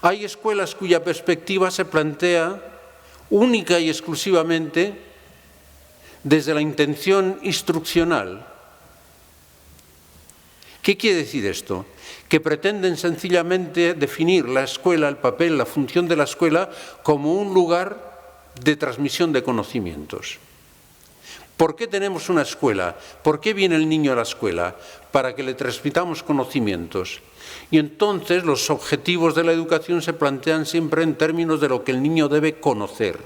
Hay escuelas cuya perspectiva se plantea única y exclusivamente desde la intención instruccional. ¿Qué quiere decir esto? Que pretenden sencillamente definir la escuela, el papel, la función de la escuela como un lugar de transmisión de conocimientos. ¿Por qué tenemos una escuela? ¿Por qué viene el niño a la escuela? Para que le transmitamos conocimientos. Y entonces los objetivos de la educación se plantean siempre en términos de lo que el niño debe conocer.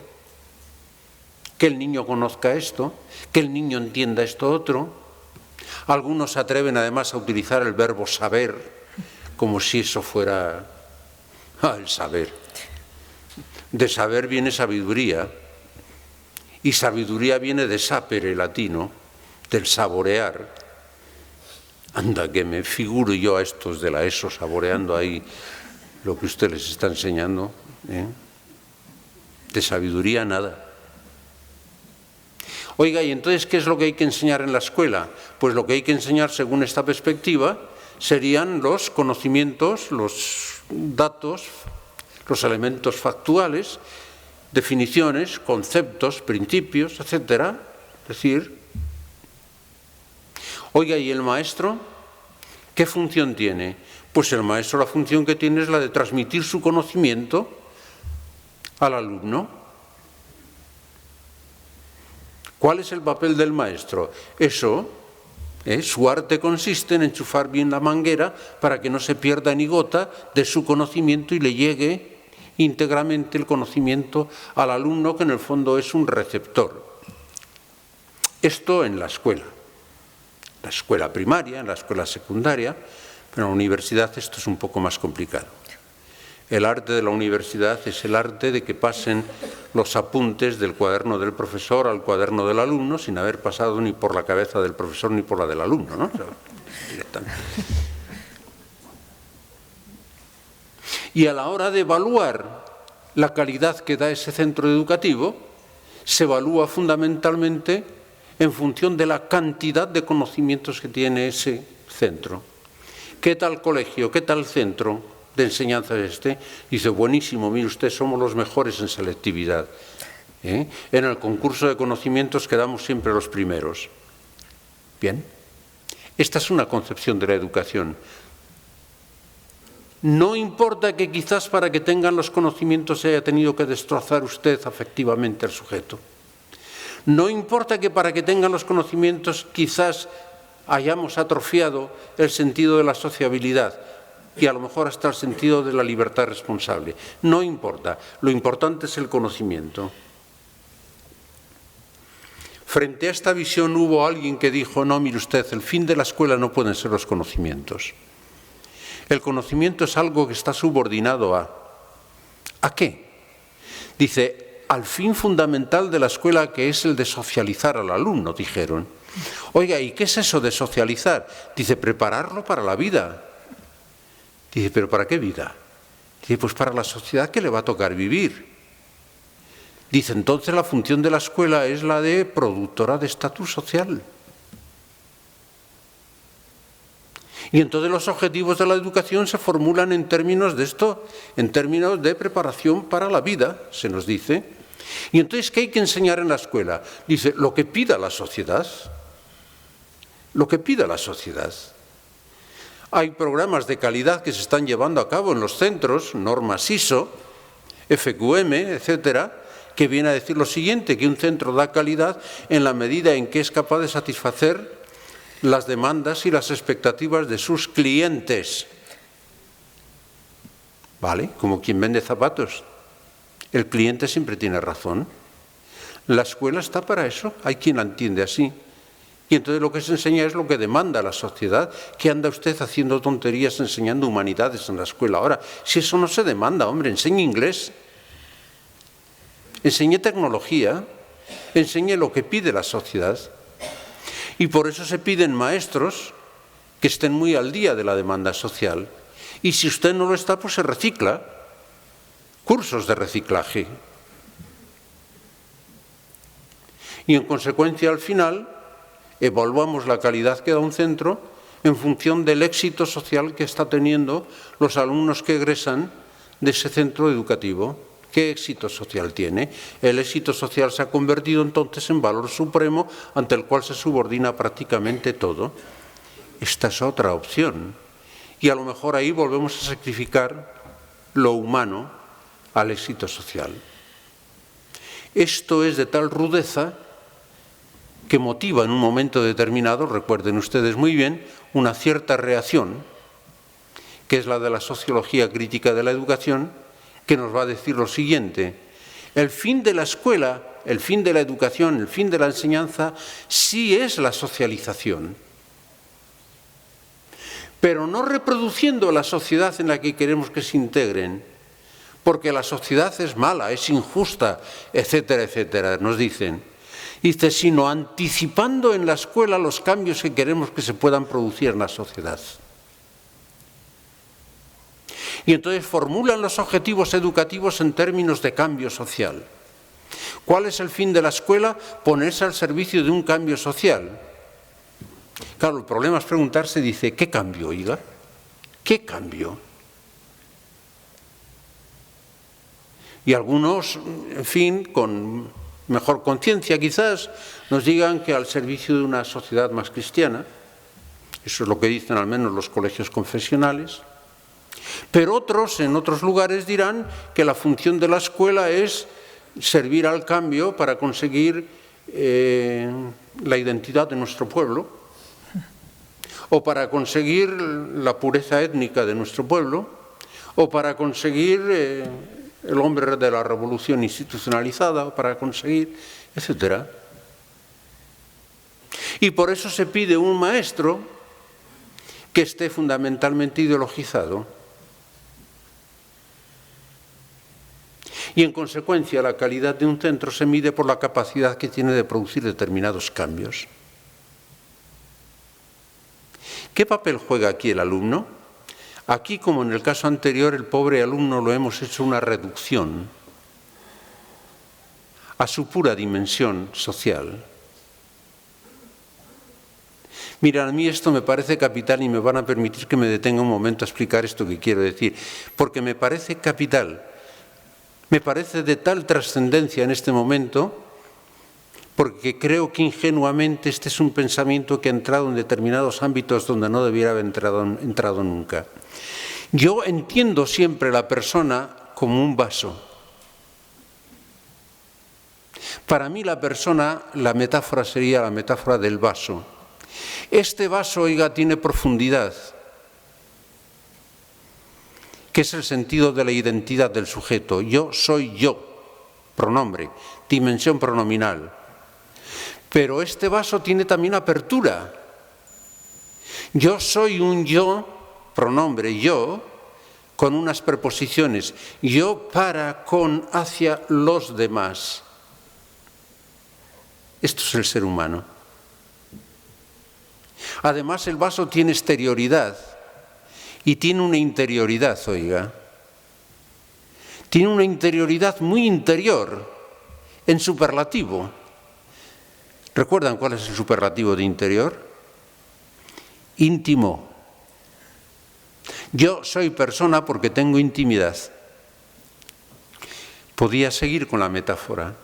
Que el niño conozca esto, que el niño entienda esto otro. Algunos se atreven además a utilizar el verbo saber, como si eso fuera el saber. De saber viene sabiduría. Y sabiduría viene de sapere latino, del saborear. Anda, que me figuro yo a estos de la ESO saboreando ahí lo que usted les está enseñando. De sabiduría nada. Oiga, ¿y entonces qué es lo que hay que enseñar en la escuela? Pues lo que hay que enseñar, según esta perspectiva, serían los conocimientos, los datos, los elementos factuales, definiciones, conceptos, principios, etcétera. Es decir, oiga, ¿y el maestro qué función tiene? Pues el maestro la función que tiene es la de transmitir su conocimiento al alumno. ¿Cuál es el papel del maestro? Eso, su arte consiste en enchufar bien la manguera para que no se pierda ni gota de su conocimiento y le llegue íntegramente el conocimiento al alumno, que en el fondo es un receptor. Esto en la escuela primaria, en la escuela secundaria, pero en la universidad esto es un poco más complicado. El arte de la universidad es el arte de que pasen los apuntes del cuaderno del profesor al cuaderno del alumno sin haber pasado ni por la cabeza del profesor ni por la del alumno, ¿no? O sea, directamente. Y a la hora de evaluar la calidad que da ese centro educativo, se evalúa fundamentalmente en función de la cantidad de conocimientos que tiene ese centro. ¿Qué tal colegio? ¿Qué tal centro de enseñanza es este? Dice, buenísimo, mire usted, somos los mejores en selectividad. En el concurso de conocimientos quedamos siempre los primeros. Bien, esta es una concepción de la educación. No importa que quizás para que tengan los conocimientos se haya tenido que destrozar usted afectivamente al sujeto. No importa que para que tengan los conocimientos quizás hayamos atrofiado el sentido de la sociabilidad y a lo mejor hasta el sentido de la libertad responsable. No importa, lo importante es el conocimiento. Frente a esta visión hubo alguien que dijo, no, mire usted, el fin de la escuela no pueden ser los conocimientos. El conocimiento es algo que está subordinado a... ¿A qué? Dice, al fin fundamental de la escuela, que es el de socializar al alumno, dijeron. Oiga, ¿y qué es eso de socializar? Dice, prepararlo para la vida. Dice, ¿pero para qué vida? Dice, pues para la sociedad que le va a tocar vivir. Dice, entonces la función de la escuela es la de productora de estatus social. Y entonces los objetivos de la educación se formulan en términos de esto, en términos de preparación para la vida, se nos dice. Y entonces, ¿qué hay que enseñar en la escuela? Dice, lo que pida la sociedad. Lo que pida la sociedad. Hay programas de calidad que se están llevando a cabo en los centros, normas ISO, FQM, etcétera, que viene a decir lo siguiente, que un centro da calidad en la medida en que es capaz de satisfacer las demandas y las expectativas de sus clientes. ¿Vale? Como quien vende zapatos. El cliente siempre tiene razón. La escuela está para eso, hay quien la entiende así. Y entonces lo que se enseña es lo que demanda la sociedad. ¿Qué anda usted haciendo tonterías enseñando humanidades en la escuela ahora? Si eso no se demanda, hombre, enseñe inglés, enseñe tecnología, enseñe lo que pide la sociedad. Y por eso se piden maestros que estén muy al día de la demanda social. Y si usted no lo está, pues se recicla. Cursos de reciclaje. Y en consecuencia, al final, evaluamos la calidad que da un centro en función del éxito social que está teniendo los alumnos que egresan de ese centro educativo. ¿Qué éxito social tiene? El éxito social se ha convertido entonces en valor supremo ante el cual se subordina prácticamente todo. Esta es otra opción. Y a lo mejor ahí volvemos a sacrificar lo humano al éxito social. Esto es de tal rudeza que motiva en un momento determinado, recuerden ustedes muy bien, una cierta reacción, que es la de la sociología crítica de la educación, que nos va a decir lo siguiente: el fin de la escuela, el fin de la educación, el fin de la enseñanza, sí es la socialización, pero no reproduciendo la sociedad en la que queremos que se integren, porque la sociedad es mala, es injusta, etcétera, etcétera, nos dicen. Dice, sino anticipando en la escuela los cambios que queremos que se puedan producir en la sociedad. Y entonces formulan los objetivos educativos en términos de cambio social. ¿Cuál es el fin de la escuela? Ponerse al servicio de un cambio social. Claro, el problema es preguntarse, dice, ¿qué cambio, oiga? ¿Qué cambio? Y algunos, en fin, con mejor conciencia quizás, nos digan que al servicio de una sociedad más cristiana, eso es lo que dicen al menos los colegios confesionales, pero otros, en otros lugares, dirán que la función de la escuela es servir al cambio para conseguir la identidad de nuestro pueblo, o para conseguir la pureza étnica de nuestro pueblo, o para conseguir el hombre de la revolución institucionalizada, o para conseguir, etcétera. Y por eso se pide un maestro que esté fundamentalmente ideologizado. Y en consecuencia la calidad de un centro se mide por la capacidad que tiene de producir determinados cambios. ¿Qué papel juega aquí el alumno? Aquí, como en el caso anterior, el pobre alumno lo hemos hecho una reducción a su pura dimensión social. Mira, a mí esto me parece capital y me van a permitir que me detenga un momento a explicar esto que quiero decir, porque me parece capital, me parece de tal trascendencia en este momento, porque creo que ingenuamente este es un pensamiento que ha entrado en determinados ámbitos donde no debiera haber entrado nunca. Yo entiendo siempre la persona como un vaso. Para mí la persona, la metáfora sería la metáfora del vaso. Este vaso, oiga, tiene profundidad, que es el sentido de la identidad del sujeto. Yo soy yo, pronombre, dimensión pronominal. Pero este vaso tiene también apertura. Yo soy un yo, pronombre yo, con unas preposiciones. Yo, para, con, hacia los demás. Esto es el ser humano. Además, el vaso tiene exterioridad y tiene una interioridad, oiga. Tiene una interioridad muy interior, en superlativo. ¿Recuerdan cuál es el superlativo de interior? Íntimo. Yo soy persona porque tengo intimidad. Podía seguir con la metáfora.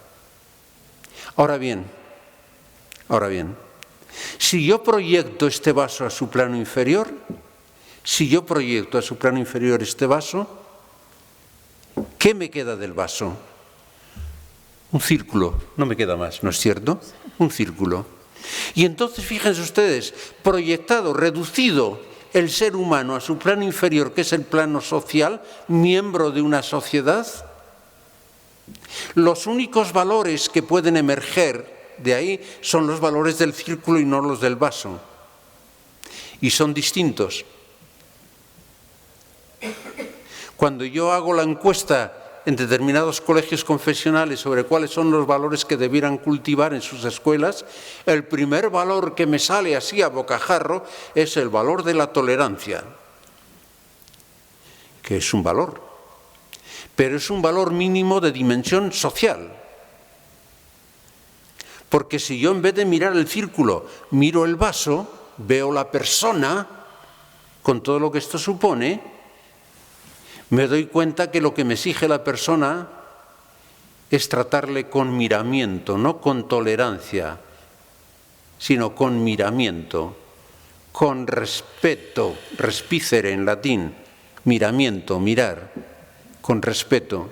Ahora bien, si yo proyecto este vaso a su plano inferior, este vaso, ¿qué me queda del vaso? Un círculo, no me queda más, ¿no es cierto? Un círculo. Y entonces, fíjense ustedes, proyectado, reducido el ser humano a su plano inferior, que es el plano social, miembro de una sociedad, los únicos valores que pueden emerger de ahí son los valores del círculo y no los del vaso. Y son distintos. Cuando yo hago la encuesta en determinados colegios confesionales sobre cuáles son los valores que debieran cultivar en sus escuelas, el primer valor que me sale así a bocajarro es el valor de la tolerancia, que es un valor, pero es un valor mínimo de dimensión social. Porque si yo en vez de mirar el círculo miro el vaso, veo la persona con todo lo que esto supone, Me doy cuenta que lo que me exige la persona es tratarle con miramiento, no con tolerancia, sino con miramiento, con respeto, respicere en latín, miramiento, mirar, con respeto.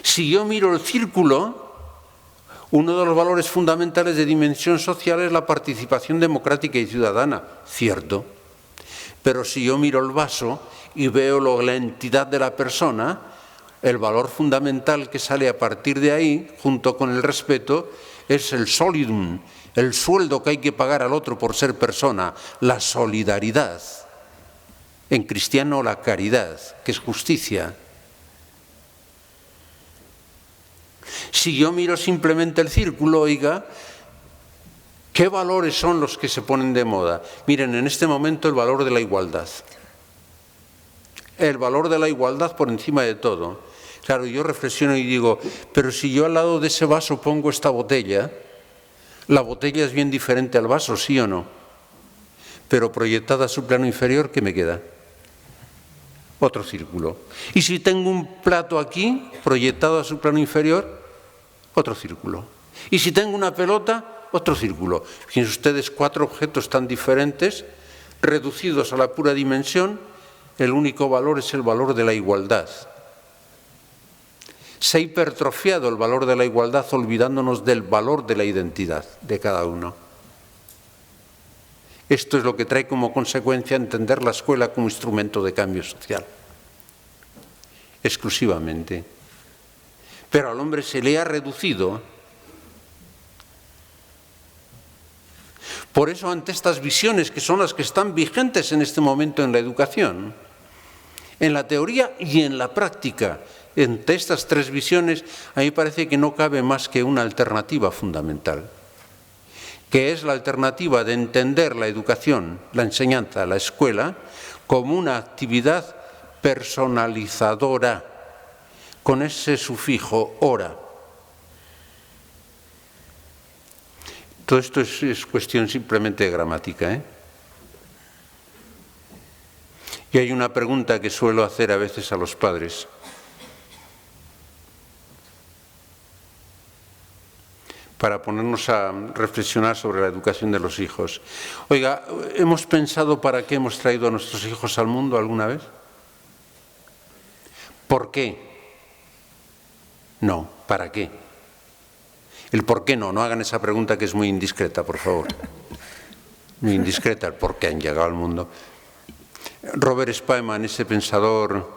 Si yo miro el círculo, uno de los valores fundamentales de dimensión social es la participación democrática y ciudadana, cierto. Pero si yo miro el vaso y veo la entidad de la persona, el valor fundamental que sale a partir de ahí, junto con el respeto, es el solidum, el sueldo que hay que pagar al otro por ser persona, la solidaridad. En cristiano, la caridad, que es justicia. Si yo miro simplemente el círculo, oiga, ¿qué valores son los que se ponen de moda? Miren, en este momento el valor de la igualdad. El valor de la igualdad por encima de todo. Claro, yo reflexiono y digo, pero si yo al lado de ese vaso pongo esta botella, la botella es bien diferente al vaso, ¿sí o no? Pero proyectada a su plano inferior, ¿qué me queda? Otro círculo. Y si tengo un plato aquí, proyectado a su plano inferior, otro círculo. Y si tengo una pelota, otro círculo. Fíjense ustedes, 4 objetos tan diferentes, reducidos a la pura dimensión, el único valor es el valor de la igualdad. Se ha hipertrofiado el valor de la igualdad olvidándonos del valor de la identidad de cada uno. Esto es lo que trae como consecuencia entender la escuela como instrumento de cambio social, exclusivamente. Pero al hombre se le ha reducido. Por eso, ante estas visiones que son las que están vigentes en este momento en la educación, en la teoría y en la práctica, entre estas 3 visiones, a mí me parece que no cabe más que una alternativa fundamental, que es la alternativa de entender la educación, la enseñanza, la escuela, como una actividad personalizadora, con ese sufijo ora. Todo esto es cuestión simplemente de gramática, Y hay una pregunta que suelo hacer a veces a los padres. Para ponernos a reflexionar sobre la educación de los hijos. Oiga, ¿hemos pensado para qué hemos traído a nuestros hijos al mundo alguna vez? ¿Por qué? No, ¿para qué? El por qué no hagan esa pregunta que es muy indiscreta, por favor. Muy indiscreta el por qué han llegado al mundo. Robert Spaemann, ese pensador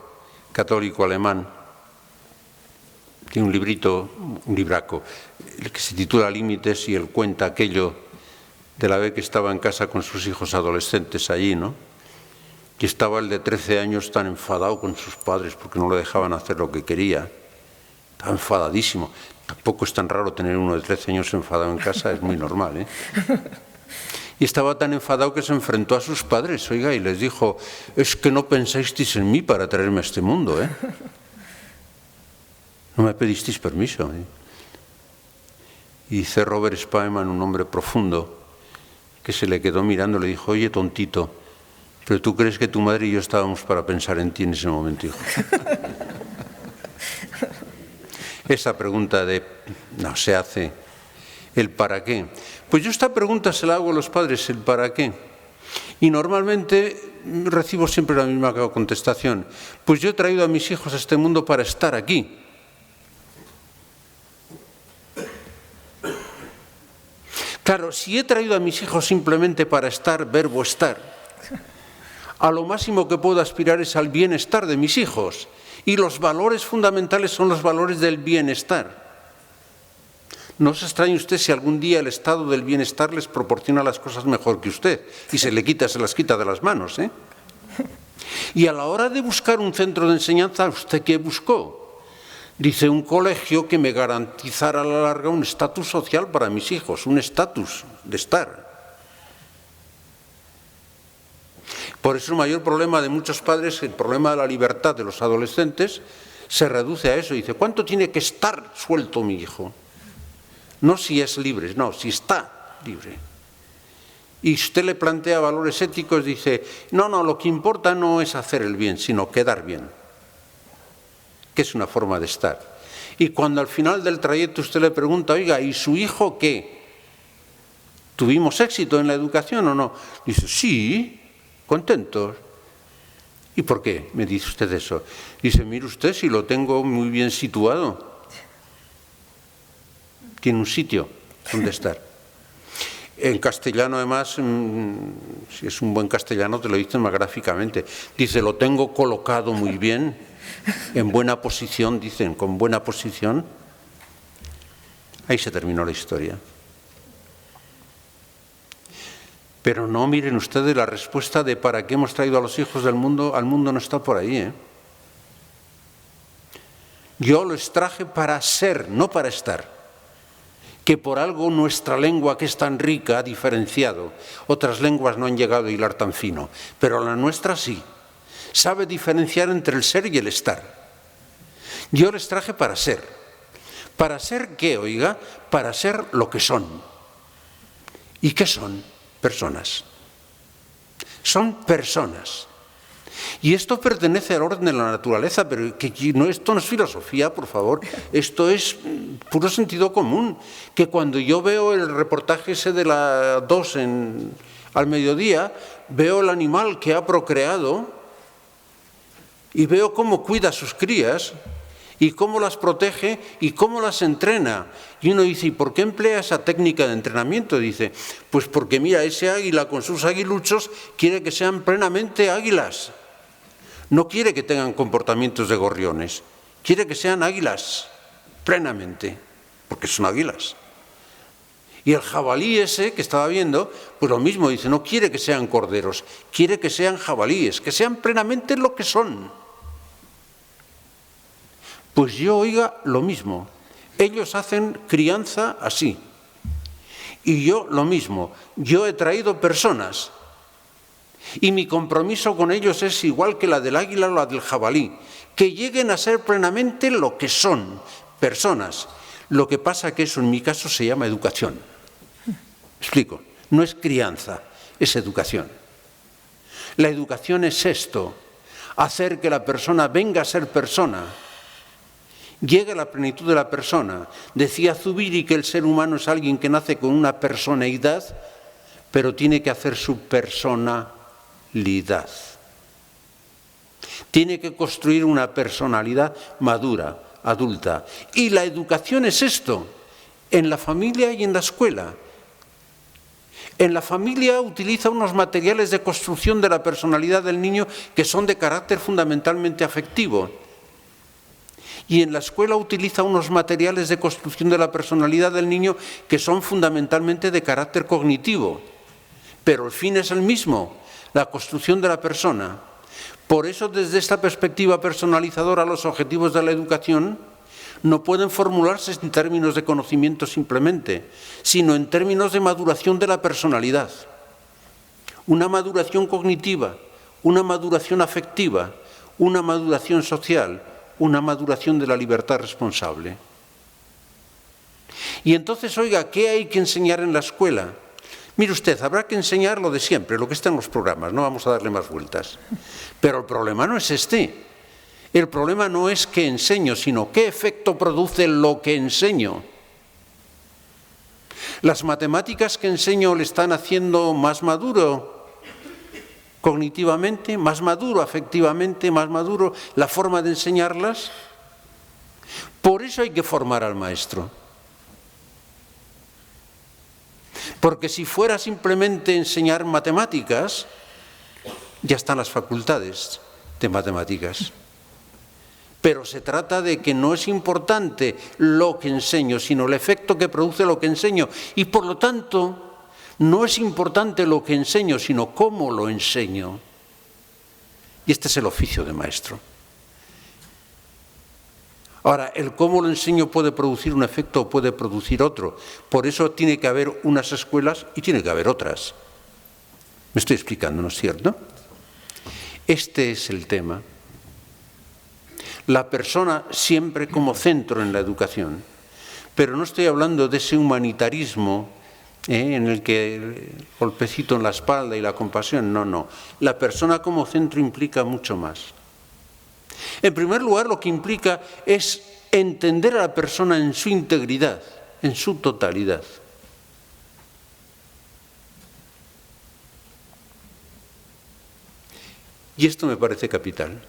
católico alemán, tiene un librito, un libraco, el que se titula Límites, y él cuenta aquello de la vez que estaba en casa con sus hijos adolescentes allí, ¿no? Y estaba el de 13 años tan enfadado con sus padres porque no le dejaban hacer lo que quería. Estaba enfadadísimo. Tampoco es tan raro tener uno de 13 años enfadado en casa, es muy normal, Y estaba tan enfadado que se enfrentó a sus padres, oiga, y les dijo, es que no pensasteis en mí para traerme a este mundo, No me pedisteis permiso. Y dice Robert Spaemann, un hombre profundo, que se le quedó mirando, le dijo, oye, tontito, ¿pero tú crees que tu madre y yo estábamos para pensar en ti en ese momento, hijo? Esa pregunta no se hace, ¿el para qué? Pues yo esta pregunta se la hago a los padres, ¿el para qué? Y normalmente recibo siempre la misma contestación, pues yo he traído a mis hijos a este mundo para estar aquí. Claro, si he traído a mis hijos simplemente para estar, verbo estar, a lo máximo que puedo aspirar es al bienestar de mis hijos. Y los valores fundamentales son los valores del bienestar. No se extrañe usted si algún día el estado del bienestar les proporciona las cosas mejor que usted y se las quita de las manos, Y a la hora de buscar un centro de enseñanza, ¿usted qué buscó? Dice, un colegio que me garantizara a la larga un estatus social para mis hijos, un estatus de estar. Por eso el mayor problema de muchos padres, el problema de la libertad de los adolescentes, se reduce a eso. Dice, ¿cuánto tiene que estar suelto mi hijo? No si es libre, no, si está libre. y usted le plantea valores éticos, dice, no, lo que importa no es hacer el bien, sino quedar bien, que es una forma de estar. Y cuando al final del trayecto usted le pregunta, oiga, ¿y su hijo qué? ¿Tuvimos éxito en la educación o no? Dice, sí, contentos. ¿Y por qué me dice usted eso? Dice, mire usted, si lo tengo muy bien situado. Tiene un sitio donde estar. En castellano, además, si es un buen castellano, te lo dicen más gráficamente. Dice, lo tengo colocado muy bien, en buena posición, dicen, con buena posición. Ahí se terminó la historia. Pero no miren ustedes la respuesta de para qué hemos traído a los hijos del mundo, al mundo no está por ahí. Yo los traje para ser, no para estar. Que por algo nuestra lengua, que es tan rica, ha diferenciado. Otras lenguas no han llegado a hilar tan fino, pero la nuestra sí. Sabe diferenciar entre el ser y el estar. Yo les traje para ser. ¿Para ser qué, oiga? Para ser lo que son. ¿Y qué son? Personas. Son personas. Y esto pertenece al orden de la naturaleza, pero esto no es filosofía, por favor. Esto es puro sentido común. Que cuando yo veo el reportaje ese de la 2 al mediodía, veo el animal que ha procreado y veo cómo cuida a sus crías y cómo las protege y cómo las entrena. Y uno dice, ¿y por qué emplea esa técnica de entrenamiento? Dice, pues porque mira, ese águila con sus aguiluchos quiere que sean plenamente águilas. No quiere que tengan comportamientos de gorriones, quiere que sean águilas, plenamente, porque son águilas. Y el jabalí ese que estaba viendo, pues lo mismo, dice, no quiere que sean corderos, quiere que sean jabalíes, que sean plenamente lo que son. Pues yo, oiga, lo mismo. Ellos hacen crianza así. Y yo lo mismo. Yo he traído personas. Y mi compromiso con ellos es igual que la del águila o la del jabalí. Que lleguen a ser plenamente lo que son, personas. Lo que pasa que eso en mi caso se llama educación. Explico. No es crianza, es educación. La educación es esto. Hacer que la persona venga a ser persona. Llegue a la plenitud de la persona. Decía Zubiri que el ser humano es alguien que nace con una personalidad, pero tiene que hacer su personalidad. Tiene que construir una personalidad madura, adulta. Y la educación es esto, en la familia y en la escuela. En la familia utiliza unos materiales de construcción de la personalidad del niño que son de carácter fundamentalmente afectivo. Y en la escuela utiliza unos materiales de construcción de la personalidad del niño que son fundamentalmente de carácter cognitivo. Pero el fin es el mismo, la construcción de la persona. Por eso, desde esta perspectiva personalizadora, los objetivos de la educación no pueden formularse en términos de conocimiento simplemente, sino en términos de maduración de la personalidad. Una maduración cognitiva, una maduración afectiva, una maduración social, una maduración de la libertad responsable. Y entonces, oiga, ¿qué hay que enseñar en la escuela? Mire usted, habrá que enseñar lo de siempre, lo que está en los programas, no vamos a darle más vueltas. Pero el problema no es este. El problema no es qué enseño, sino qué efecto produce lo que enseño. Las matemáticas que enseño le están haciendo más maduro cognitivamente, más maduro afectivamente, más maduro la forma de enseñarlas. Por eso hay que formar al maestro. Porque si fuera simplemente enseñar matemáticas, ya están las facultades de matemáticas. Pero se trata de que no es importante lo que enseño, sino el efecto que produce lo que enseño. Y por lo tanto, no es importante lo que enseño, sino cómo lo enseño. Y este es el oficio de maestro. Ahora, el cómo lo enseño puede producir un efecto o puede producir otro. Por eso tiene que haber unas escuelas y tiene que haber otras. Me estoy explicando, ¿no es cierto? Este es el tema. La persona siempre como centro en la educación. Pero no estoy hablando de ese humanitarismo en el que el golpecito en la espalda y la compasión, no. La persona como centro implica mucho más. En primer lugar, lo que implica es entender a la persona en su integridad, en su totalidad. Y esto me parece capital.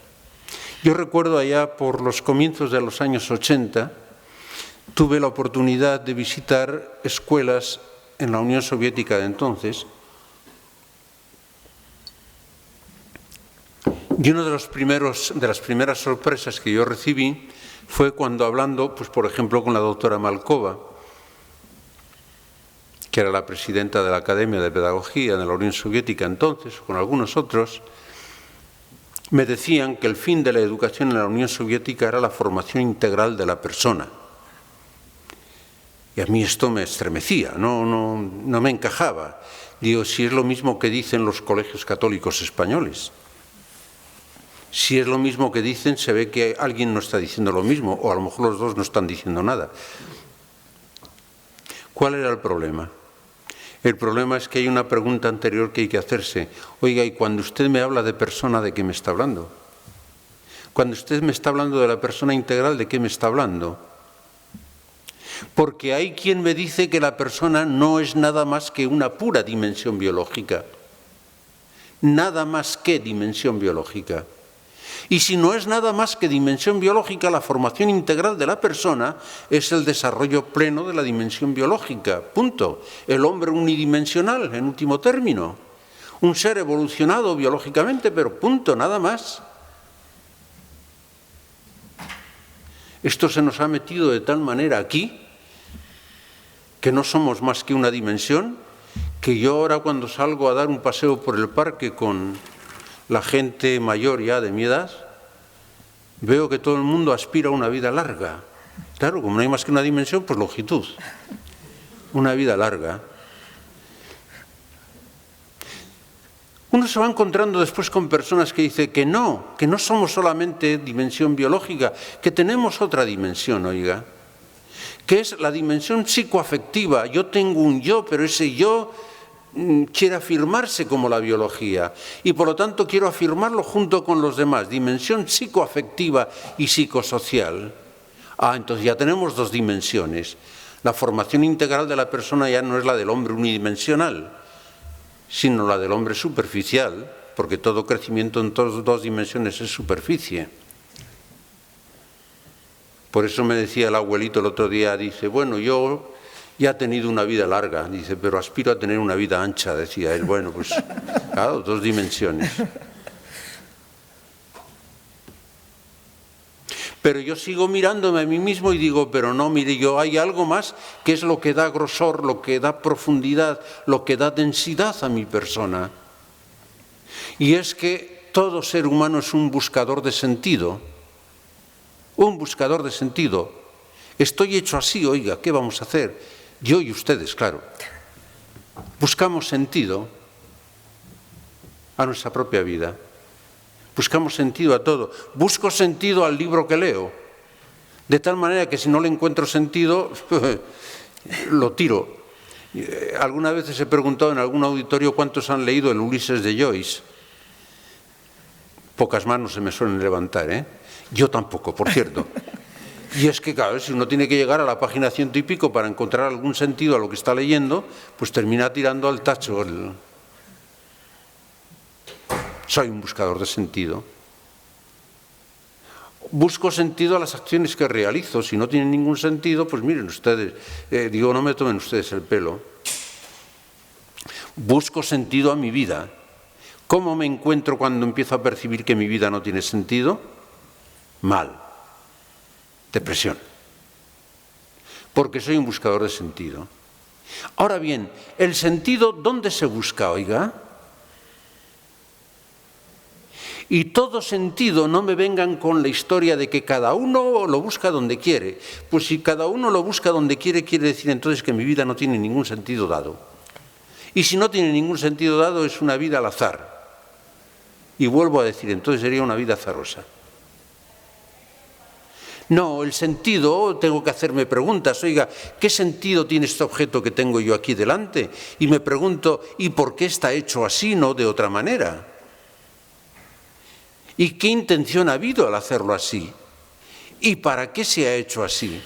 Yo recuerdo allá por los comienzos de los años 80, tuve la oportunidad de visitar escuelas en la Unión Soviética de entonces, y una de las primeras sorpresas que yo recibí fue cuando hablando, pues por ejemplo, con la doctora Malkova, que era la presidenta de la Academia de Pedagogía de la Unión Soviética entonces, con algunos otros, me decían que el fin de la educación en la Unión Soviética era la formación integral de la persona. Y a mí esto me estremecía, no me encajaba. Digo, si es lo mismo que dicen los colegios católicos españoles. Si es lo mismo que dicen, se ve que alguien no está diciendo lo mismo, o a lo mejor los dos no están diciendo nada. ¿Cuál era el problema? El problema es que hay una pregunta anterior que hay que hacerse. Oiga, y cuando usted me habla de persona, ¿de qué me está hablando? Cuando usted me está hablando de la persona integral, ¿de qué me está hablando? Porque hay quien me dice que la persona no es nada más que una pura dimensión biológica. Nada más que dimensión biológica. Y si no es nada más que dimensión biológica, la formación integral de la persona es el desarrollo pleno de la dimensión biológica. Punto. El hombre unidimensional, en último término. Un ser evolucionado biológicamente, pero punto, nada más. Esto se nos ha metido de tal manera aquí que no somos más que una dimensión, que yo ahora cuando salgo a dar un paseo por el parque con la gente mayor ya de mi edad, veo que todo el mundo aspira a una vida larga. Claro, como no hay más que una dimensión, pues longitud. Una vida larga. Uno se va encontrando después con personas que dicen que no somos solamente dimensión biológica, que tenemos otra dimensión, oiga, que es la dimensión psicoafectiva. Yo tengo un yo, pero ese yo quiere afirmarse como la biología y por lo tanto quiero afirmarlo junto con los demás, dimensión psicoafectiva y psicosocial. Entonces ya tenemos dos dimensiones. La formación integral de la persona ya no es la del hombre unidimensional, sino la del hombre superficial, porque todo crecimiento en todas dos dimensiones es superficie. Por eso me decía el abuelito el otro día, dice, bueno, yo ya he tenido una vida larga, dice, pero aspiro a tener una vida ancha, decía él. Bueno, pues claro, dos dimensiones. Pero yo sigo mirándome a mí mismo y digo, pero no, mire, yo hay algo más que es lo que da grosor, lo que da profundidad, lo que da densidad a mi persona. Y es que todo ser humano es un buscador de sentido. Un buscador de sentido. Estoy hecho así, oiga, ¿qué vamos a hacer? Yo y ustedes, claro. Buscamos sentido a nuestra propia vida. Buscamos sentido a todo. Busco sentido al libro que leo. De tal manera que si no le encuentro sentido, lo tiro. Algunas veces he preguntado en algún auditorio cuántos han leído el Ulises de Joyce. Pocas manos se me suelen levantar, ¿eh? Yo tampoco, por cierto. Y es que, claro, si uno tiene que llegar a la página 100 y pico para encontrar algún sentido a lo que está leyendo, pues termina tirando al tacho. Soy un buscador de sentido. Busco sentido a las acciones que realizo. Si no tienen ningún sentido, pues miren ustedes, no me tomen ustedes el pelo. Busco sentido a mi vida. ¿Cómo me encuentro cuando empiezo a percibir que mi vida no tiene sentido? Mal. Depresión. Porque soy un buscador de sentido. Ahora bien, ¿el sentido dónde se busca, oiga? Y todo sentido, no me vengan con la historia de que cada uno lo busca donde quiere. Pues si cada uno lo busca donde quiere, quiere decir entonces que mi vida no tiene ningún sentido dado. Y si no tiene ningún sentido dado, es una vida al azar. Y vuelvo a decir, entonces sería una vida azarosa. No, el sentido, tengo que hacerme preguntas. Oiga, ¿qué sentido tiene este objeto que tengo yo aquí delante? Y me pregunto, ¿y por qué está hecho así, no de otra manera? ¿Y qué intención ha habido al hacerlo así? ¿Y para qué se ha hecho así?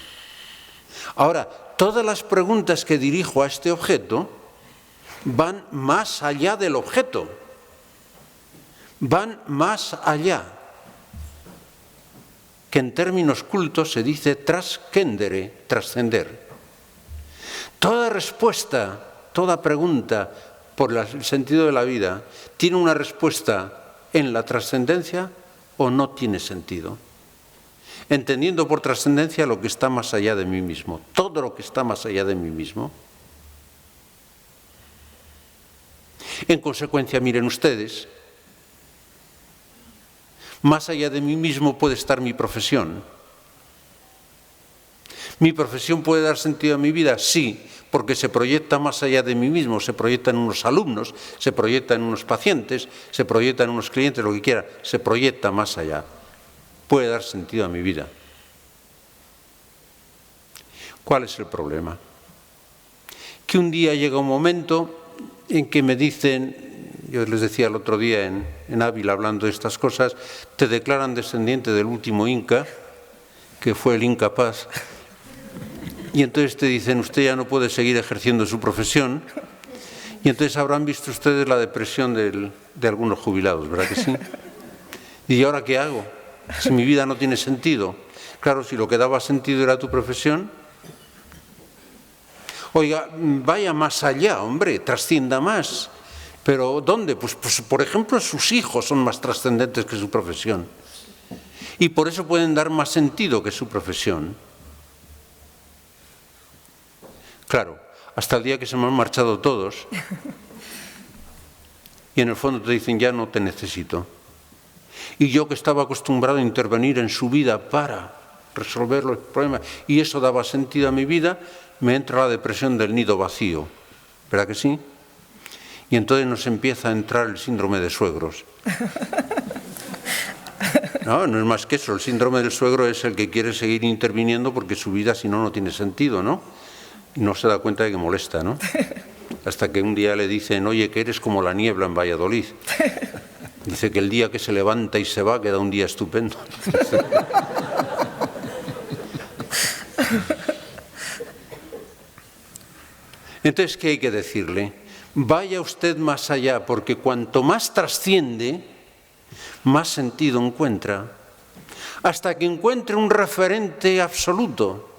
Ahora, todas las preguntas que dirijo a este objeto van más allá del objeto, van más allá, que en términos cultos se dice trascendere, trascender. Toda respuesta, toda pregunta por el sentido de la vida tiene una respuesta en la trascendencia o no tiene sentido. Entendiendo por trascendencia lo que está más allá de mí mismo, todo lo que está más allá de mí mismo. En consecuencia, miren ustedes, más allá de mí mismo puede estar mi profesión. ¿Mi profesión puede dar sentido a mi vida? Sí, porque se proyecta más allá de mí mismo, se proyecta en unos alumnos, se proyecta en unos pacientes, se proyecta en unos clientes, lo que quiera, se proyecta más allá. Puede dar sentido a mi vida. ¿Cuál es el problema? Que un día llega un momento en que me dicen, yo les decía el otro día en Ávila hablando de estas cosas, te declaran descendiente del último Inca, que fue el Inca Paz, y entonces te dicen, usted ya no puede seguir ejerciendo su profesión, y entonces habrán visto ustedes la depresión de algunos jubilados, ¿verdad que sí? ¿Y ahora qué hago? Si mi vida no tiene sentido. Claro, si lo que daba sentido era tu profesión. Oiga, vaya más allá, hombre, trascienda más. ¿Pero dónde? Pues por ejemplo, sus hijos son más trascendentes que su profesión. Y por eso pueden dar más sentido que su profesión. Claro, hasta el día que se me han marchado todos. Y en el fondo te dicen, ya no te necesito. Y yo que estaba acostumbrado a intervenir en su vida para resolver los problemas, y eso daba sentido a mi vida, me entra la depresión del nido vacío. ¿Verdad que sí? Y entonces nos empieza a entrar el síndrome de suegros. No es más que eso. El síndrome del suegro es el que quiere seguir interviniendo porque su vida, si no, no tiene sentido, ¿no? Y no se da cuenta de que molesta, ¿no? Hasta que un día le dicen, oye, que eres como la niebla en Valladolid. Dice que el día que se levanta y se va queda un día estupendo. Entonces, ¿qué hay que decirle? Vaya usted más allá, porque cuanto más trasciende, más sentido encuentra, hasta que encuentre un referente absoluto,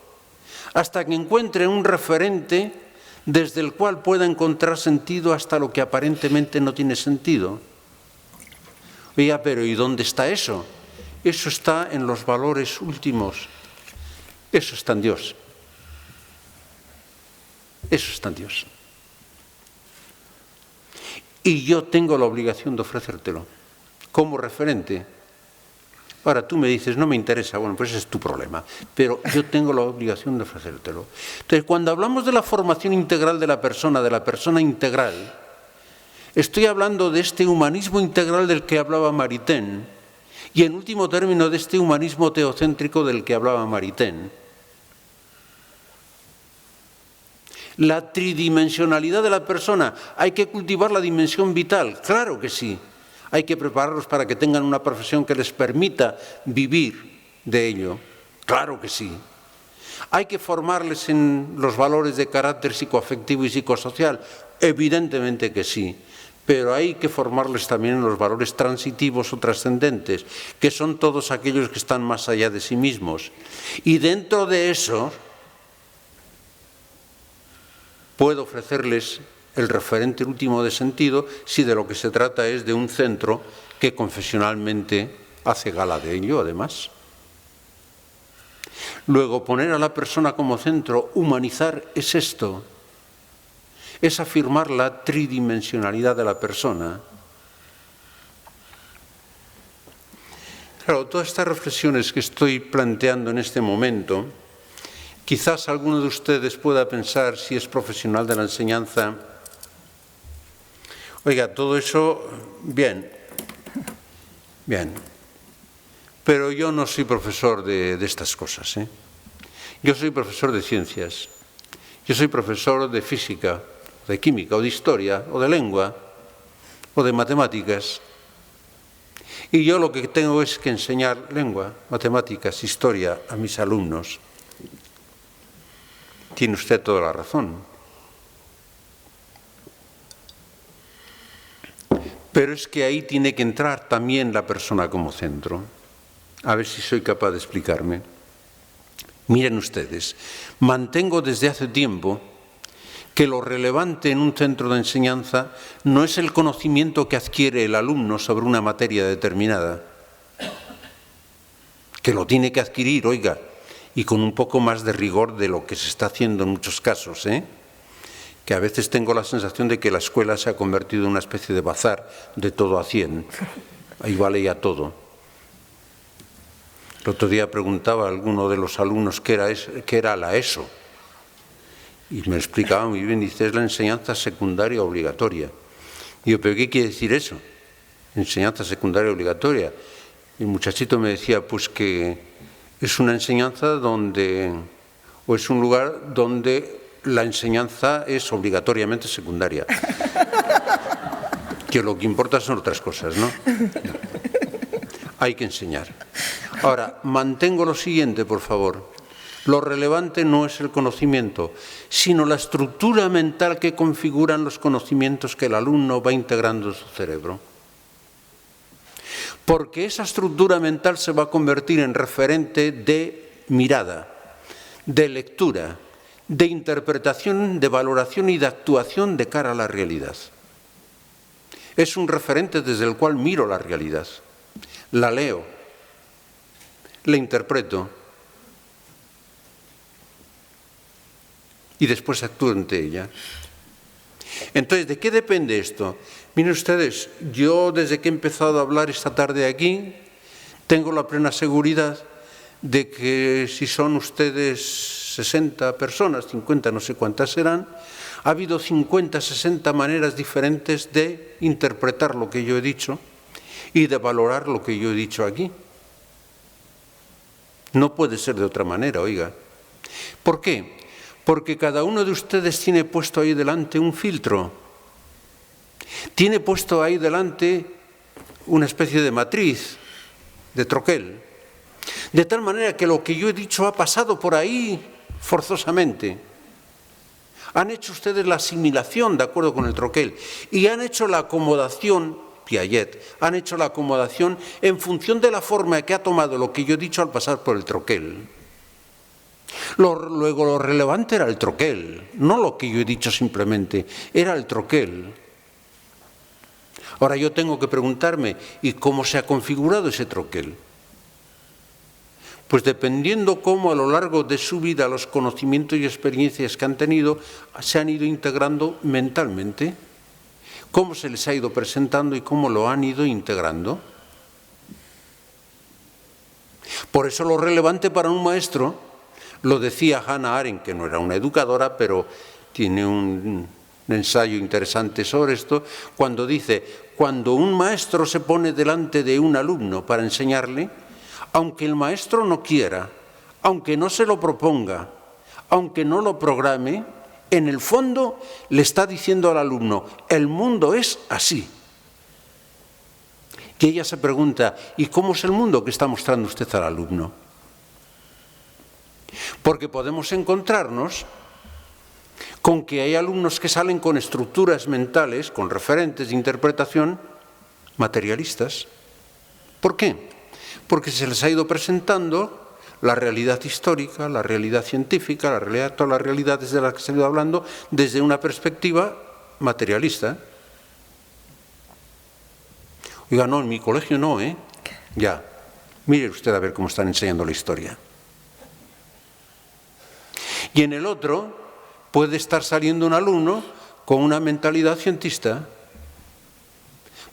hasta que encuentre un referente desde el cual pueda encontrar sentido hasta lo que aparentemente no tiene sentido. Oiga, pero ¿y dónde está eso? Eso está en los valores últimos. Eso está en Dios. Eso está en Dios. Y yo tengo la obligación de ofrecértelo como referente. Ahora tú me dices, no me interesa, bueno, pues ese es tu problema, pero yo tengo la obligación de ofrecértelo. Entonces, cuando hablamos de la formación integral de la persona integral, estoy hablando de este humanismo integral del que hablaba Maritain y, en último término, de este humanismo teocéntrico del que hablaba Maritain. La tridimensionalidad de la persona, ¿hay que cultivar la dimensión vital? Claro que sí. Hay que prepararlos para que tengan una profesión que les permita vivir de ello. Claro que sí. Hay que formarles en los valores de carácter psicoafectivo y psicosocial. Evidentemente que sí. Pero hay que formarles también en los valores transitivos o trascendentes, que son todos aquellos que están más allá de sí mismos. Y dentro de eso puedo ofrecerles el referente último de sentido si de lo que se trata es de un centro que confesionalmente hace gala de ello, además. Luego, poner a la persona como centro, humanizar, es esto. Es afirmar la tridimensionalidad de la persona. Claro, todas estas reflexiones que estoy planteando en este momento, quizás alguno de ustedes pueda pensar, si es profesional de la enseñanza, oiga, todo eso, bien, Pero yo no soy profesor de estas cosas, ¿eh? Yo soy profesor de ciencias. Yo soy profesor de física, de química, o de historia, o de lengua, o de matemáticas. Y yo lo que tengo es que enseñar lengua, matemáticas, historia a mis alumnos. Tiene usted toda la razón. Pero es que ahí tiene que entrar también la persona como centro. A ver si soy capaz de explicarme. Miren ustedes, mantengo desde hace tiempo que lo relevante en un centro de enseñanza no es el conocimiento que adquiere el alumno sobre una materia determinada, que lo tiene que adquirir, oiga, y con un poco más de rigor de lo que se está haciendo en muchos casos, que a veces tengo la sensación de que la escuela se ha convertido en una especie de bazar de todo a 100, ahí vale ya todo. El otro día preguntaba a alguno de los alumnos qué era la ESO, y me explicaba muy bien, dice, es la enseñanza secundaria obligatoria. Y yo, ¿pero qué quiere decir eso? Enseñanza secundaria obligatoria. Y el muchachito me decía, pues que es una enseñanza donde, o es un lugar donde la enseñanza es obligatoriamente secundaria. Que lo que importa son otras cosas, ¿no? Hay que enseñar. Ahora, mantengo lo siguiente, por favor. Lo relevante no es el conocimiento, sino la estructura mental que configuran los conocimientos que el alumno va integrando en su cerebro. Porque esa estructura mental se va a convertir en referente de mirada, de lectura, de interpretación, de valoración y de actuación de cara a la realidad. Es un referente desde el cual miro la realidad, la leo, la interpreto y después actúo ante ella. Entonces, ¿de qué depende esto? Miren ustedes, yo desde que he empezado a hablar esta tarde aquí, tengo la plena seguridad de que si son ustedes 60 personas, 50, no sé cuántas serán, ha habido 50, 60 maneras diferentes de interpretar lo que yo he dicho y de valorar lo que yo he dicho aquí. No puede ser de otra manera, oiga. ¿Por qué? Porque cada uno de ustedes tiene puesto ahí delante un filtro. Tiene puesto ahí delante una especie de matriz, de troquel. De tal manera que lo que yo he dicho ha pasado por ahí forzosamente. Han hecho ustedes la asimilación de acuerdo con el troquel y han hecho la acomodación, Piaget, han hecho la acomodación en función de la forma que ha tomado lo que yo he dicho al pasar por el troquel. Luego lo relevante era el troquel, no lo que yo he dicho simplemente, era el troquel. Ahora yo tengo que preguntarme, ¿y cómo se ha configurado ese troquel? Pues dependiendo cómo a lo largo de su vida los conocimientos y experiencias que han tenido se han ido integrando mentalmente, cómo se les ha ido presentando y cómo lo han ido integrando. Por eso lo relevante para un maestro, lo decía Hannah Arendt, que no era una educadora, pero tiene un ensayo interesante sobre esto, cuando dice, cuando un maestro se pone delante de un alumno para enseñarle, aunque el maestro no quiera, aunque no se lo proponga, aunque no lo programe, en el fondo le está diciendo al alumno, el mundo es así. Y ella se pregunta, ¿y cómo es el mundo que está mostrando usted al alumno? Porque podemos encontrarnos con que hay alumnos que salen con estructuras mentales, con referentes de interpretación materialistas. ¿Por qué? Porque se les ha ido presentando la realidad histórica, la realidad científica, todas las realidades de las que se ha ido hablando desde una perspectiva materialista. Oiga, no, en mi colegio no, ¿eh? Ya, mire usted a ver cómo están enseñando la historia. Y en el otro puede estar saliendo un alumno con una mentalidad cientista,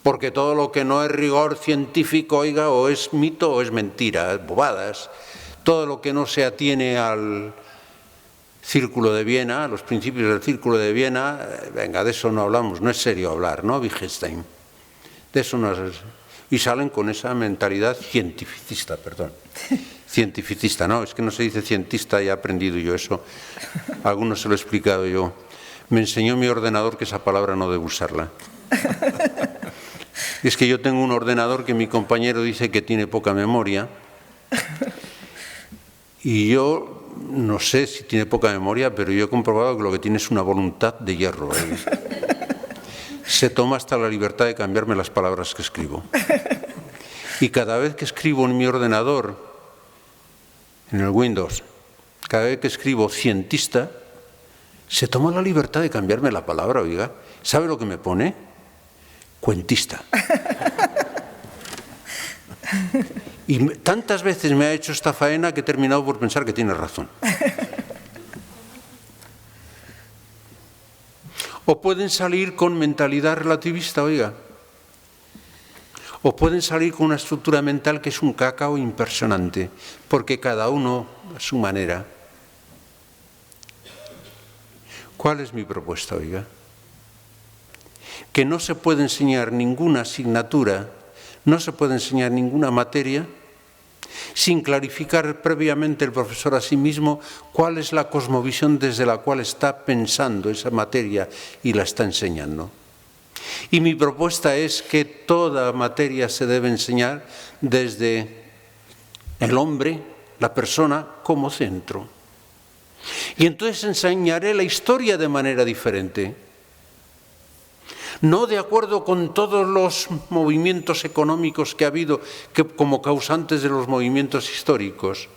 porque todo lo que no es rigor científico, oiga, o es mito o es mentira, bobadas. Todo lo que no se atiene al Círculo de Viena, a los principios del Círculo de Viena, venga, de eso no hablamos, no es serio hablar, ¿no, Wittgenstein? De eso no es. y salen con esa mentalidad cientificista, perdón. Cientificista, no, es que no se dice cientista, ya he aprendido yo eso. A algunos se lo he explicado yo. Me enseñó mi ordenador que esa palabra no debo usarla. Es que yo tengo un ordenador que mi compañero dice que tiene poca memoria y yo no sé si tiene poca memoria, pero yo he comprobado que lo que tiene es una voluntad de hierro. Se toma hasta la libertad de cambiarme las palabras que escribo. Y cada vez que escribo en mi ordenador, en el Windows, cada vez que escribo cientista, se toma la libertad de cambiarme la palabra, oiga. ¿Sabe lo que me pone? Cuentista. Y tantas veces me ha hecho esta faena que he terminado por pensar que tiene razón. O pueden salir con mentalidad relativista, oiga. O pueden salir con una estructura mental que es un cacao impresionante, porque cada uno a su manera. ¿Cuál es mi propuesta, oiga? Que no se puede enseñar ninguna asignatura, no se puede enseñar ninguna materia sin clarificar previamente el profesor a sí mismo cuál es la cosmovisión desde la cual está pensando esa materia y la está enseñando. Y mi propuesta es que toda materia se debe enseñar desde el hombre, la persona, como centro. Y entonces enseñaré la historia de manera diferente. No de acuerdo con todos los movimientos económicos que ha habido como causantes de los movimientos históricos.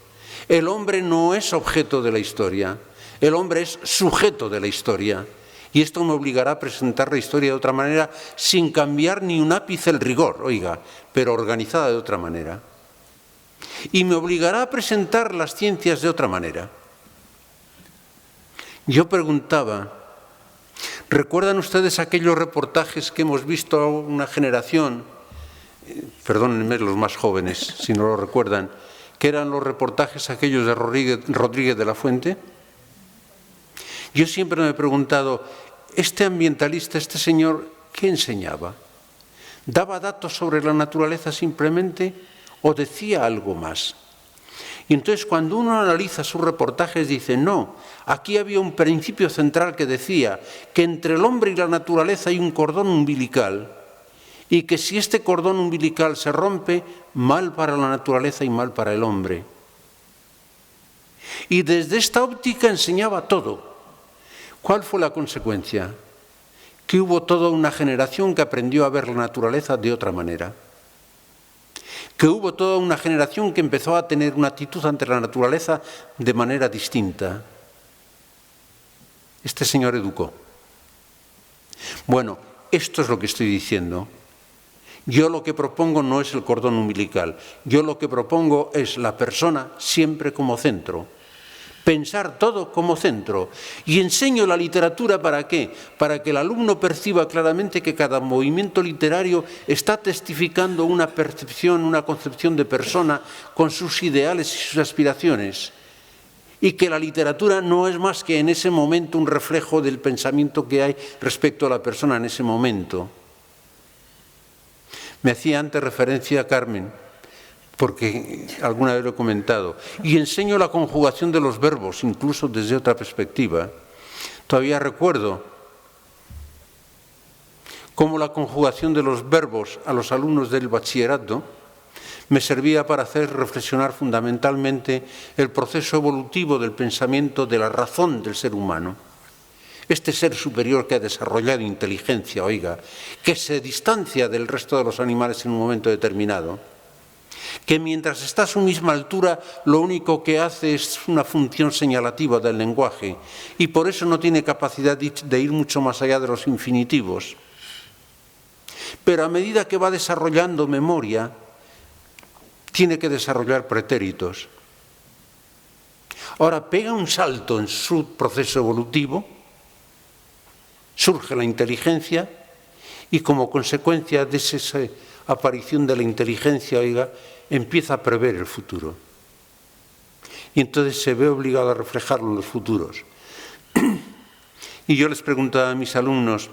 El hombre no es objeto de la historia, el hombre es sujeto de la historia. Y esto me obligará a presentar la historia de otra manera, sin cambiar ni un ápice el rigor, oiga, pero organizada de otra manera. Y me obligará a presentar las ciencias de otra manera. Yo preguntaba, ¿recuerdan ustedes aquellos reportajes que hemos visto una generación, perdónenme los más jóvenes si no lo recuerdan, que eran los reportajes aquellos de Rodríguez de la Fuente? Yo siempre me he preguntado, ¿este ambientalista, este señor, qué enseñaba? ¿Daba datos sobre la naturaleza simplemente o decía algo más? Y entonces cuando uno analiza sus reportajes dice, no, aquí había un principio central que decía que entre el hombre y la naturaleza hay un cordón umbilical y que si este cordón umbilical se rompe, mal para la naturaleza y mal para el hombre. Y desde esta óptica enseñaba todo. ¿Cuál fue la consecuencia? Que hubo toda una generación que aprendió a ver la naturaleza de otra manera. Que hubo toda una generación que empezó a tener una actitud ante la naturaleza de manera distinta. Este señor educó. Bueno, esto es lo que estoy diciendo. Yo lo que propongo no es el cordón umbilical. Yo lo que propongo es la persona siempre como centro. Pensar todo como centro. Y enseño la literatura ¿para qué? Para que el alumno perciba claramente que cada movimiento literario está testificando una percepción, una concepción de persona con sus ideales y sus aspiraciones. Y que la literatura no es más que en ese momento un reflejo del pensamiento que hay respecto a la persona en ese momento. Me hacía antes referencia a Carmen, porque alguna vez lo he comentado, y enseño la conjugación de los verbos, incluso desde otra perspectiva. Todavía recuerdo cómo la conjugación de los verbos a los alumnos del bachillerato me servía para hacer reflexionar fundamentalmente el proceso evolutivo del pensamiento, de la razón del ser humano. Este ser superior que ha desarrollado inteligencia, oiga, que se distancia del resto de los animales en un momento determinado, que mientras está a su misma altura lo único que hace es una función señalativa del lenguaje y por eso no tiene capacidad de ir mucho más allá de los infinitivos. Pero a medida que va desarrollando memoria, tiene que desarrollar pretéritos. Ahora pega un salto en su proceso evolutivo, surge la inteligencia y como consecuencia de esa aparición de la inteligencia, oiga, empieza a prever el futuro. Y entonces se ve obligado a reflejarlo en los futuros. Y yo les preguntaba a mis alumnos,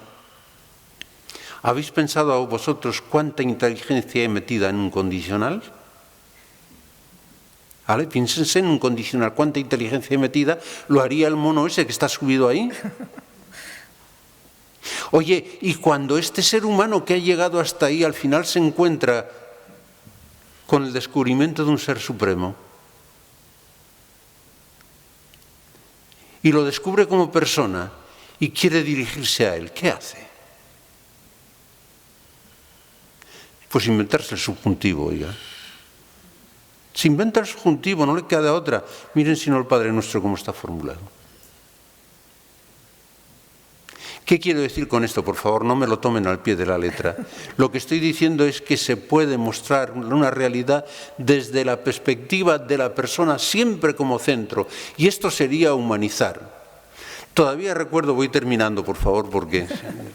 ¿Habéis pensado vosotros cuánta inteligencia hay metida en un condicional? ¿Vale? Piénsense en un condicional, cuánta inteligencia hay metida, lo haría el mono ese que está subido ahí. Oye, y cuando este ser humano que ha llegado hasta ahí al final se encuentra con el descubrimiento de un ser supremo y lo descubre como persona y quiere dirigirse a él, ¿qué hace? Pues inventarse el subjuntivo, oiga. Se inventa el subjuntivo, no le queda otra. Miren si no el Padre Nuestro cómo está formulado. ¿Qué quiero decir con esto? Por favor, no me lo tomen al pie de la letra. Lo que estoy diciendo es que se puede mostrar una realidad desde la perspectiva de la persona siempre como centro. Y esto sería humanizar. Todavía recuerdo, voy terminando por favor porque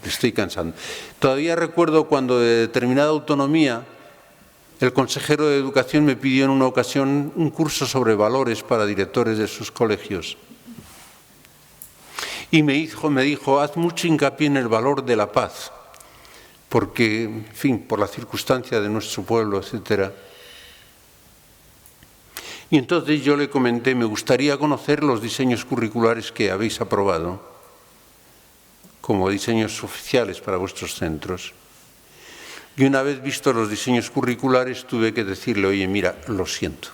estoy cansando. Todavía recuerdo cuando de determinada autonomía el consejero de Educación me pidió en una ocasión un curso sobre valores para directores de sus colegios. Y me dijo, haz mucho hincapié en el valor de la paz, porque, en fin, por la circunstancia de nuestro pueblo, etc. Y entonces yo le comenté, me gustaría conocer los diseños curriculares que habéis aprobado, como diseños oficiales para vuestros centros. Y una vez vistos los diseños curriculares tuve que decirle, oye, mira, lo siento,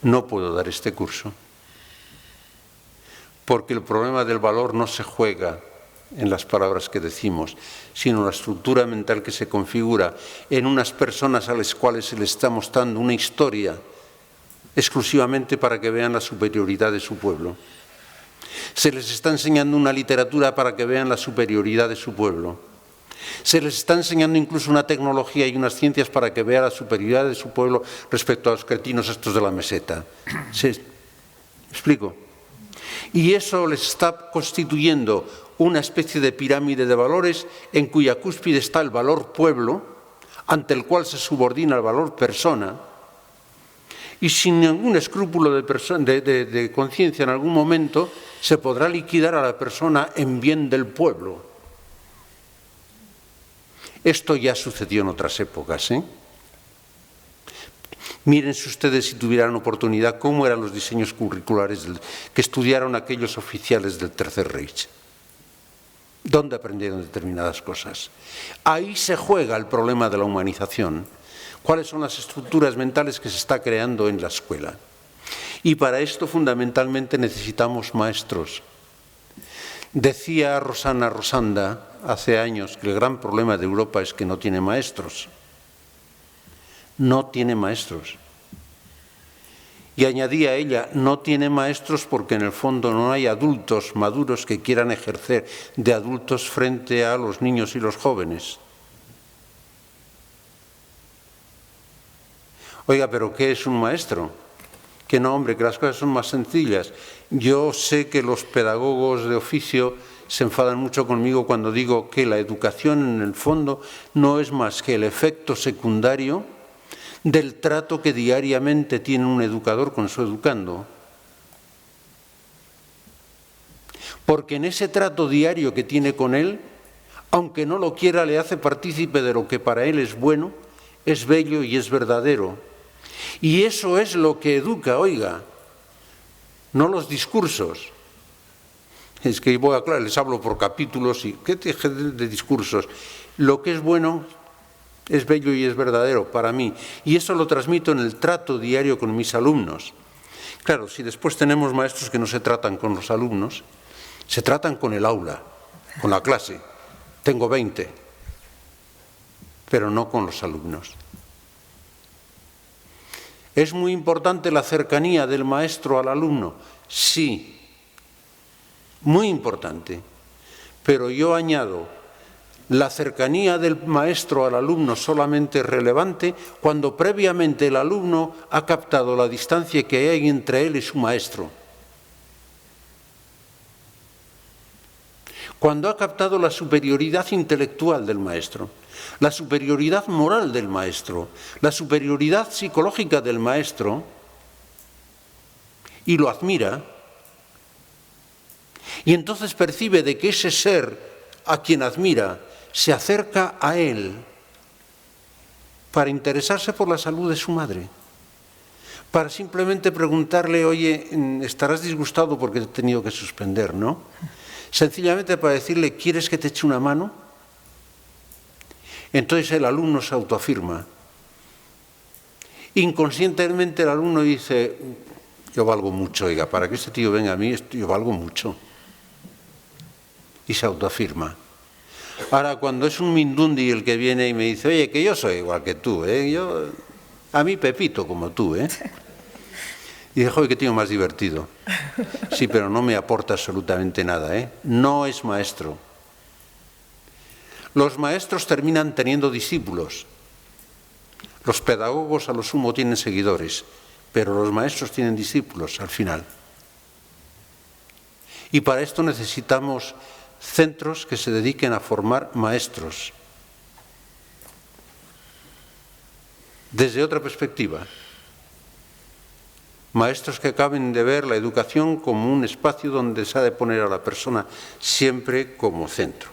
no puedo dar este curso, porque el problema del valor no se juega en las palabras que decimos, sino en la estructura mental que se configura en unas personas a las cuales se les está mostrando una historia exclusivamente para que vean la superioridad de su pueblo. Se les está enseñando una literatura para que vean la superioridad de su pueblo. Se les está enseñando incluso una tecnología y unas ciencias para que vean la superioridad de su pueblo respecto a los cretinos estos de la meseta. ¿Sí? ¿Me explico? Y eso les está constituyendo una especie de pirámide de valores en cuya cúspide está el valor pueblo, ante el cual se subordina el valor persona, y sin ningún escrúpulo de conciencia en algún momento se podrá liquidar a la persona en bien del pueblo. Esto ya sucedió en otras épocas, ¿eh? Mírense ustedes, si tuvieran oportunidad, cómo eran los diseños curriculares que estudiaron aquellos oficiales del Tercer Reich. ¿Dónde aprendieron determinadas cosas? Ahí se juega el problema de la humanización. ¿Cuáles son las estructuras mentales que se está creando en la escuela? Y para esto fundamentalmente necesitamos maestros. Decía Rosana Rosanda hace años que el gran problema de Europa es que no tiene maestros. No tiene maestros. Y añadía ella, no tiene maestros porque en el fondo no hay adultos maduros que quieran ejercer de adultos frente a los niños y los jóvenes. Oiga, ¿pero qué es un maestro? Que no, hombre, que las cosas son más sencillas. Yo sé que los pedagogos de oficio se enfadan mucho conmigo cuando digo que la educación en el fondo no es más que el efecto secundario del trato que diariamente tiene un educador con su educando. Porque en ese trato diario que tiene con él, aunque no lo quiera, le hace partícipe de lo que para él es bueno, es bello y es verdadero. Y eso es lo que educa, oiga, no los discursos. Es que claro, les hablo por capítulos y ¿qué de discursos? Lo que es bueno es bello y es verdadero para mí. Y eso lo transmito en el trato diario con mis alumnos. Claro, si después tenemos maestros que no se tratan con los alumnos, se tratan con el aula, con la clase. Tengo 20, pero no con los alumnos. ¿Es muy importante la cercanía del maestro al alumno? Sí, muy importante. Pero yo añado, la cercanía del maestro al alumno solamente es relevante cuando previamente el alumno ha captado la distancia que hay entre él y su maestro. Cuando ha captado la superioridad intelectual del maestro, la superioridad moral del maestro, la superioridad psicológica del maestro, y lo admira, y entonces percibe de que ese ser a quien admira se acerca a él para interesarse por la salud de su madre, para simplemente preguntarle, oye, estarás disgustado porque te he tenido que suspender, ¿no? Sencillamente para decirle, ¿quieres que te eche una mano? Entonces el alumno se autoafirma. Inconscientemente el alumno dice, yo valgo mucho, oiga, para que este tío venga a mí, yo valgo mucho. Y se autoafirma. Ahora, cuando es un mindundi el que viene y me dice, oye, que yo soy igual que tú, a mí Pepito como tú, Y dice, joder, qué tío más divertido. Sí, pero no me aporta absolutamente nada, No es maestro. Los maestros terminan teniendo discípulos. Los pedagogos a lo sumo tienen seguidores, pero los maestros tienen discípulos al final. Y para esto necesitamos centros que se dediquen a formar maestros. Desde otra perspectiva. Maestros que acaben de ver la educación como un espacio donde se ha de poner a la persona siempre como centro.